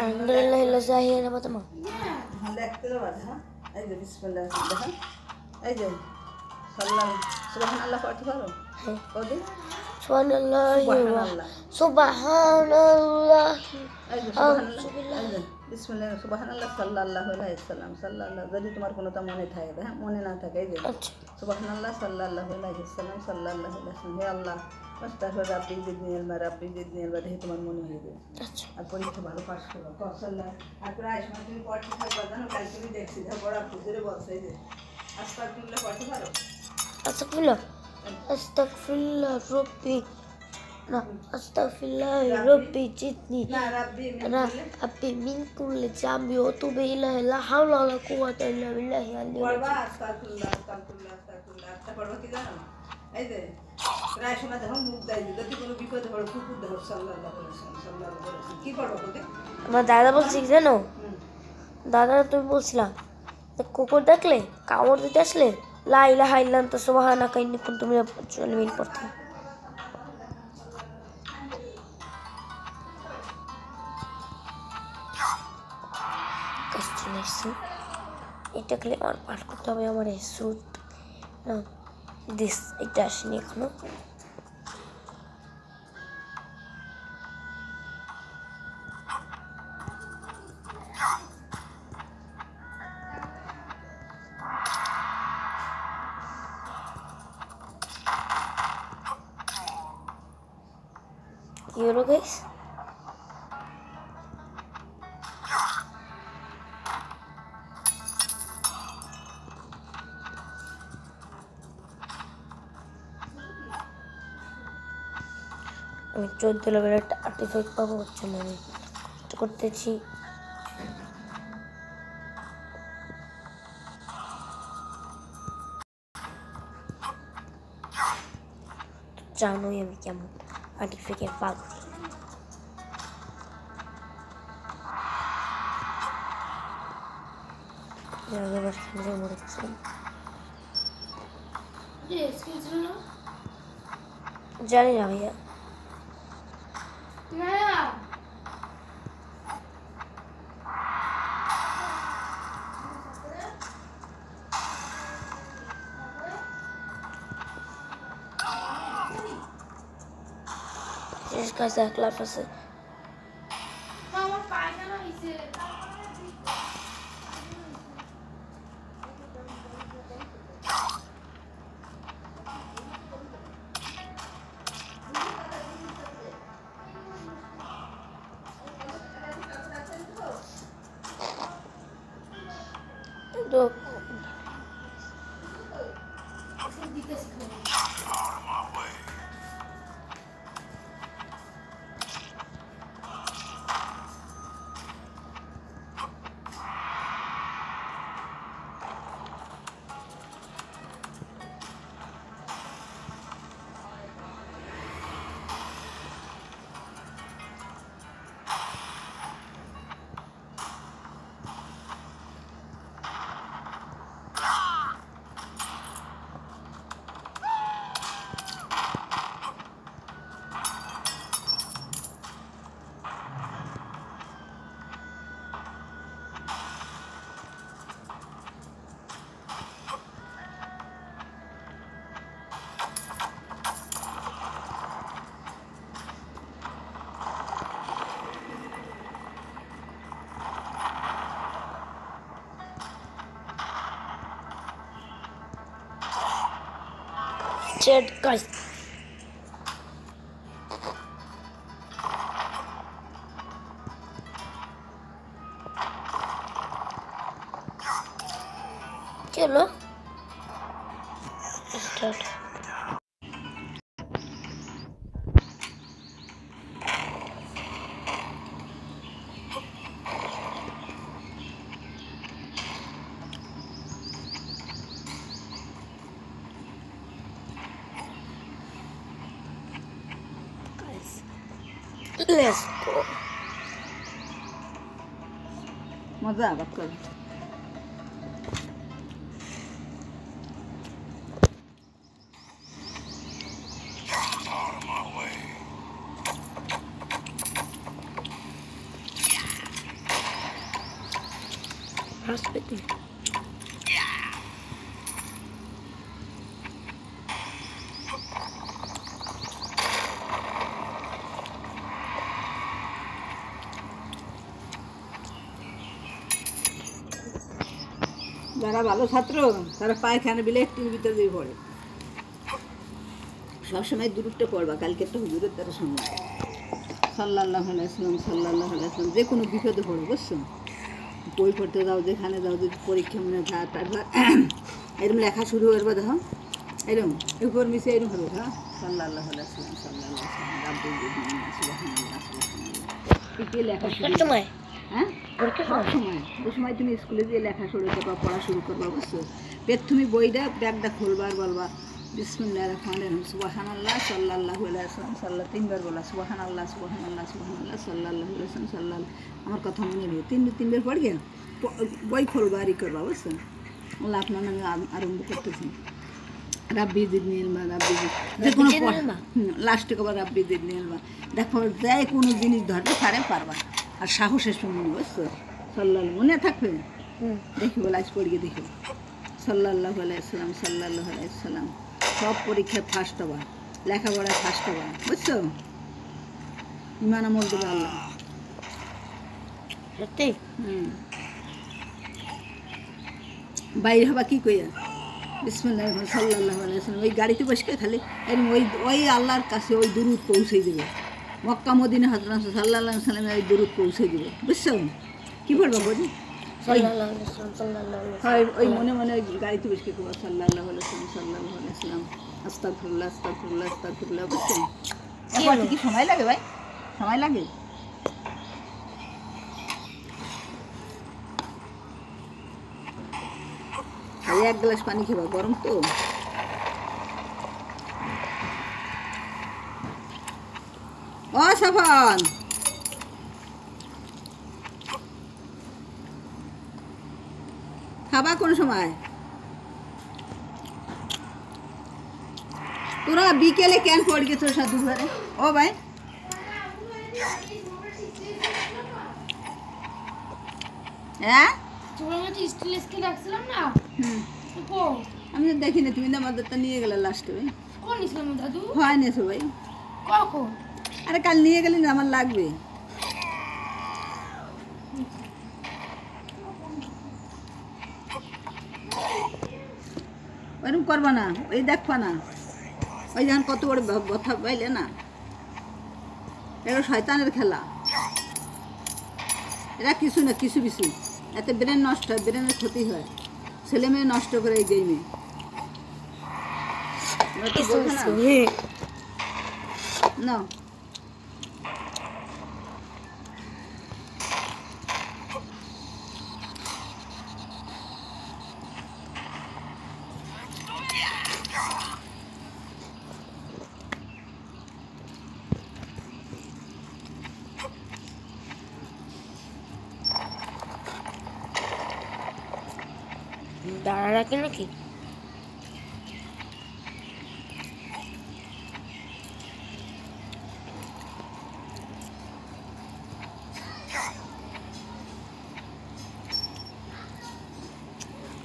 Alhamdulillah ila zahir apa teman? দেখতে পারে হ্যাঁ এই যে বিসমিল্লাহ দেখেন এই যে সুবহানাল্লাহ পড়তে পারো ওদি Subhanallah সুবহানাল্লাহ Subhanallah এই যে সুবহানাল্লাহ এই যে বিসমিল্লাহ সুবহানাল্লাহ সাল্লাল্লাহু আলাইহি সাল্লাম সাল্লাল্লাহ যদি তোমার কোনোটা মনে থাকে হ্যাঁ মনে না থাকে এই যে সুবহানাল্লাহ সাল্লাল্লাহু আলাইহি সাল্লাম সাল্লাল্লাহু আলাইহি সাল্লাম হে আল্লাহ তারপর রাব্বি জিদনি ইলমা রাব্বি জিদনি ইলমা দেখে তোমার মনে হয়ে যাবে আর পরীক্ষা ভালো পাস করো কৌশল্যা আর প্রায় সময় তুমি পড়তে থাকবা জানো কাল তুমি দেখছি যা বড় খুঁজে বলছে এই যে আস্তাগফিরুল্লাহ পড়তে পারো Astagfirullah Astagfirullah Rabbi Astagfirullah Rabbi Jidni Rabbi min kulli jambi wa tubi ilahi la hawla wa la quwwata illa billahi পড়বা আস্তাগফিরুল্লাহ আস্তাগফিরুল্লাহ আস্তাগফিরুল্লাহ একটা পড়বা কি জানো এই যে প্রায় সময় যখন মুখ দেয় যদি কোনো বিপদে পড়ে কুকুর দেহ সাল্লাল্লাহু আলাইহি ওয়াসাল্লাম কি পড়বা বলতে আমার দাদা বলছি জানো দাদা তুমি বলছিলা কুকুর দেখলে কামড় দিতে আসলে লা ইলাহা ইল্লা আনতা সুবহানাকা ইন্নী কুনতু মিনাজ জালিমিন পড়তে কাস্টমাইজ এটা ক্লিক আর পাস করতে হবে আমার সুট না দিস এটা আসেনি এখনো কি হলো গাইস আমি 14 লেভেলের একটা আর্টিফ্যাক্ট পাবো হচ্ছে না আমি করতেছি জানোই আমি কেমন আর্টিফ্যাক্টের পাগল আগেবার খেলে মরে গেছিলাম জানি না ভাইয়া শেষ কাছে এক লাফ আছে তো chat guys चलो स्टार्ट Let's go. মজা আবার করি হাসবে তুমি। যারা ভালো ছাত্র তারা পায়খানা বিলে একটির ভিতরে দিয়ে পড়ে। সবসময় দূরত্বে পড়বা, কালকে একটা হুজুরের দ্বারা শুনবা সাল্লাল্লাহু আলাইহি ওয়াসাল্লাম সাল্লাল্লাহু আলাইহি ওয়াসাল্লাম। যে কোনো বিপদে পড়ো, বুঝছো? বই পড়তে যাও, যেখানে যাও, যদি পরীক্ষা মনে যায় তারপর এরকম লেখা শুরু করবে, দেখো এরকম উপর মিশে এরকম হবে, হ্যাঁ সাল্লাল্লাহু আলাইহি ওয়াসাল্লাম সাল্লাল্লাহু আলাইহি ওয়াসাল্লাম রাব্বুল আলামিন সুবহানাল্লাহ সুবহানাল্লাহ লেখা শুরু সময় হ্যাঁ সময় ওই সময় তুমি স্কুলে গিয়ে লেখা শুরু করবা, পড়া শুরু করবা, বুঝছো? তুমি বইটা ব্যাগটা খুলবা আর বলবা বিসমিল্লাহির রহমানির রহিম সুবহানাল্লাহ সাল্লাল্লাহু আলাইহি ওয়াসাল্লাম সাল্লাহ, তিনবার বলা সুবহানাল্লাহ সুবহানাল্লাহ সুবহানাল্লাহ সাল্লাল্লাহু আলাইহি ওয়াসাল্লাম সাল্লাহ। আমার কথা মনে নেই, তিনবার পড় গিয়ে বই খুলবা আর করবা, বুঝছো? আল্লাহ আপনার নামে আরম্ভ করতেছি। রাব্বি জিদনি ইলমা, রাব্বি যে কোনো লাস্টে কবার রাব্বি জিদনি ইলমা। দেখো যে কোনো জিনিস ধরতে পারে পারবা, আর সাহসের সঙ্গে, বুঝছো? সাল্লাল্লাহু মনে থাকবে, দেখি বলে আজ পড়িয়ে দেখো সাল্লাল্লাহু আলাইহি ওয়াসাল্লাম সাল্লাল্লাহু আলাইহি ওয়াসাল্লাম। সব পরীক্ষায় ফার্স্ট হবা, লেখাপড়ায় ফার্স্ট হবা, বুঝছো? ইমান আমল দেবে আল্লাহ, সত্যি। বাইরে হবা কি কইয়া বিসমিল্লাহির রহমানির রহিম সাল্লাল্লাহু আলাইহি ওয়াসাল্লাম। ওই গাড়িতে বসে খালি ওই আল্লাহর কাছে ওই দুরূদ পৌঁছে দেবে। মক্কা মদিনা হযরত রাসূল সাল্লাল্লাহু আলাইহি ওয়াসাল্লামের ওই দুরূদ পৌঁছে দেবে, বুঝছো? কি বলবো বলি ওই মনে মনে ওই গাড়িতে বসে করবো সাল্লাল্লাহু আলাইহি ওয়াসাল্লাম সাল্লাল্লাহু আলাইহি ওয়াসাল্লাম আস্তাগফিরুল্লাহ আস্তাগফিরুল্লাহ আস্তাগফিরুল্লাহ, বুঝছো? কি সময় লাগে ভাই, সময় লাগে। এক গ্লাস পানি খাবা, গরম তো। ও সাফান, খাবা কোন সময়? তোরা বিকেলে কেন পড় গেছো সাধু ঘরে? ও ভাই হ্যাঁ আমি তো দেখিনি, তুমি না আমাদেরটা নিয়ে গেলে লাস্টে ভাই। হয় নেছো ভাই, আরে কাল নিয়ে গেলে না, আমার লাগবে। ওইরকম করবা না, ওই দেখবা না, ওই যখন কত বড় কথা পাইলে না, এরা শয়তানের খেলা, এরা কিছু না কিছু কিছু এতে ব্রেন নষ্ট হয়, ব্রেনের ক্ষতি হয়, ছেলে মেয়ে নষ্ট করে এই গেমে। না দাঁড়া রাখে নাকি?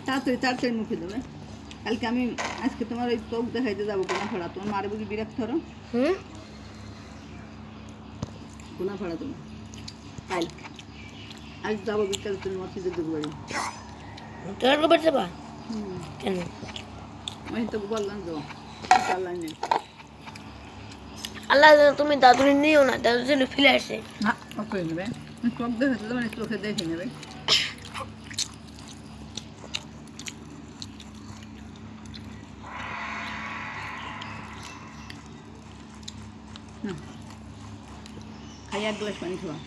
তাড়াতাড়ি তাড়াতাড়ি মুখে দেবে। কালকে আমি আজকে তোমার ওই চোখ দেখাইতে যাবো গোনাফাড়া, তোমার মারে বুঝি বিরক্ত ধরো। গোনাফাড়া তুমি কাল আজ যাবো বিকাল, তুমি মসজিদে ঢুকবে বাড়ি। কেন? আমি তো বললাম তো আল্লাহ নেই, আল্লাহ তুমি দাদুরে নিও না, দাদুর জন্য ফেলে আসে। না করে নেবে, চোখ দেখাতে তো মানে চোখে দেখে নেবে। খাই এক গ্লাস পানি খাওয়া।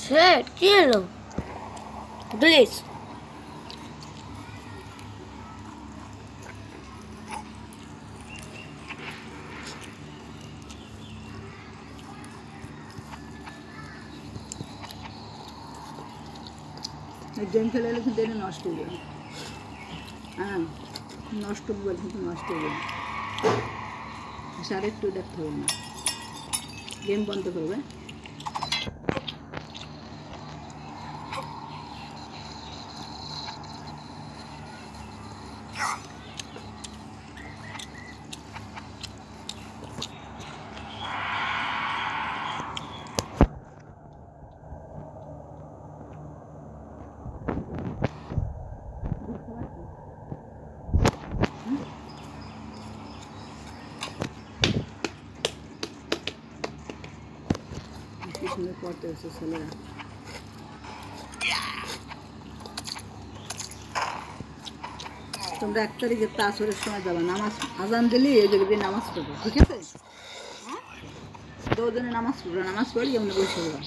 সেট কি হলো প্লিজ গেম খেলে গেলে কিন্তু এটা নষ্ট হয়ে যাবে। হ্যাঁ, নষ্ট মোবাইল কিন্তু নষ্ট হয়ে যাবে। আর একটু দেখতে হবে না, গেম বন্ধ করবে। কি সুন্দর পড়তে হচ্ছে ছেলেরা। তোমরা 1 তারিখে তাসরের সময় যাবে, নামাজ আজান দিলে এই জায়গায় নামাজ পড়বে, ঠিক আছে? হ্যাঁ, দুজনে নামাজ পড়বে, নামাজ পড়ি আমরা বসে যাবো।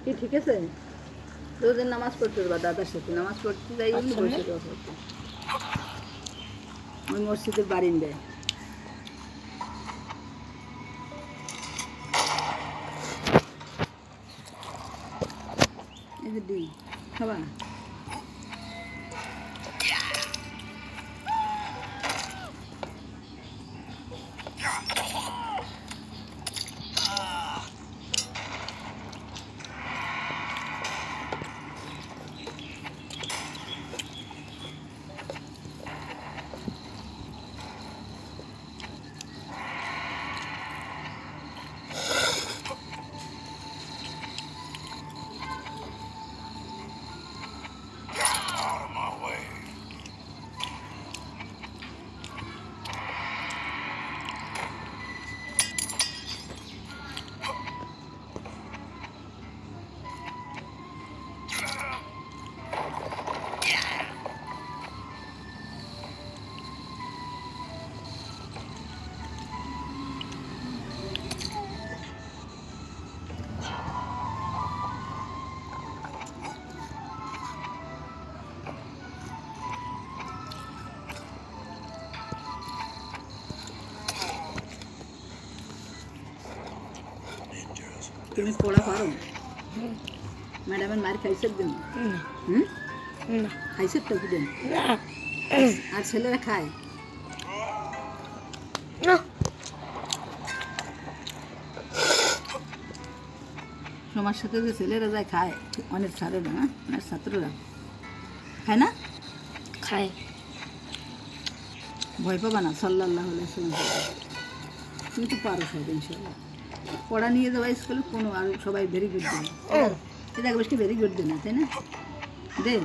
কি ঠিক আছে? দুদিন নামাজ পড়তে যাবা দাদার সাথে, নামাজ পড়তে যাই বসে কথা হচ্ছে ওই মসজিদের বারিন্দায়। এই যে ডিম খাবা? তুমি পড়া পারো? ম্যাডামের মার খাইছে দিন? খাইছে তো দিন? আর ছেলেরা খায়? সবার সাথে যে ছেলেরা যায় খায়, অনেক ছাত্ররা, হ্যাঁ অনেক ছাত্ররা খায় না? খায়। ভয় পাবা না, সাল্লাল্লাহু আলাইহি ওয়াসাল্লাম। তুমি তো পারো সব ইনশাআল্লাহ। পড়া নিয়ে যাওয়া স্কুলে কোনো আর সবাই ভেরি গুড দেন, এটা বেশি ভেরি গুড দেন, তাই না? দেন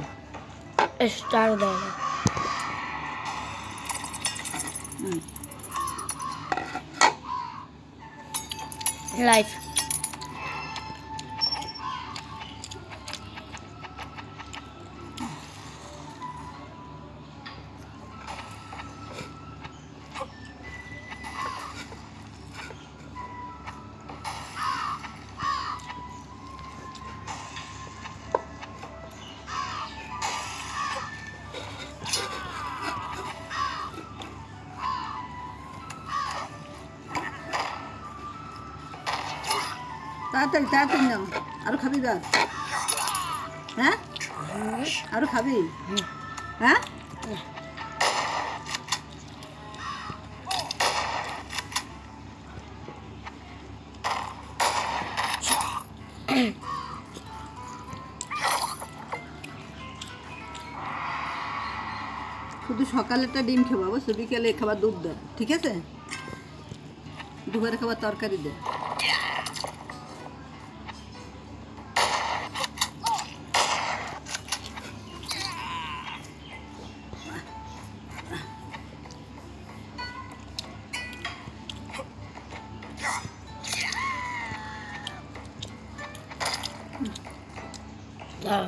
স্টার দেয় না। লাইফ তাড়াতাড়ি তাড়াতাড়ি নাও, আরো খাবি বা? হ্যাঁ আরো খাবি? হ্যাঁ শুধু সকালেরটা ডিম খাবা, বুঝছো? বিকেলে খাবার দুধ দেয়, ঠিক আছে? দুপুরে খাবার তরকারি দেয়। হ্যাঁ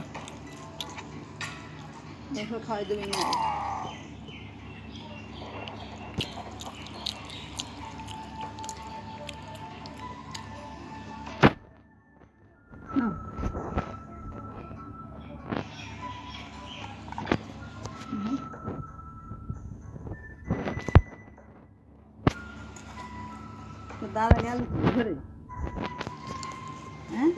দেখো খাওয়াই দেবেন না দাদা গেল ঘরে হ্যাঁ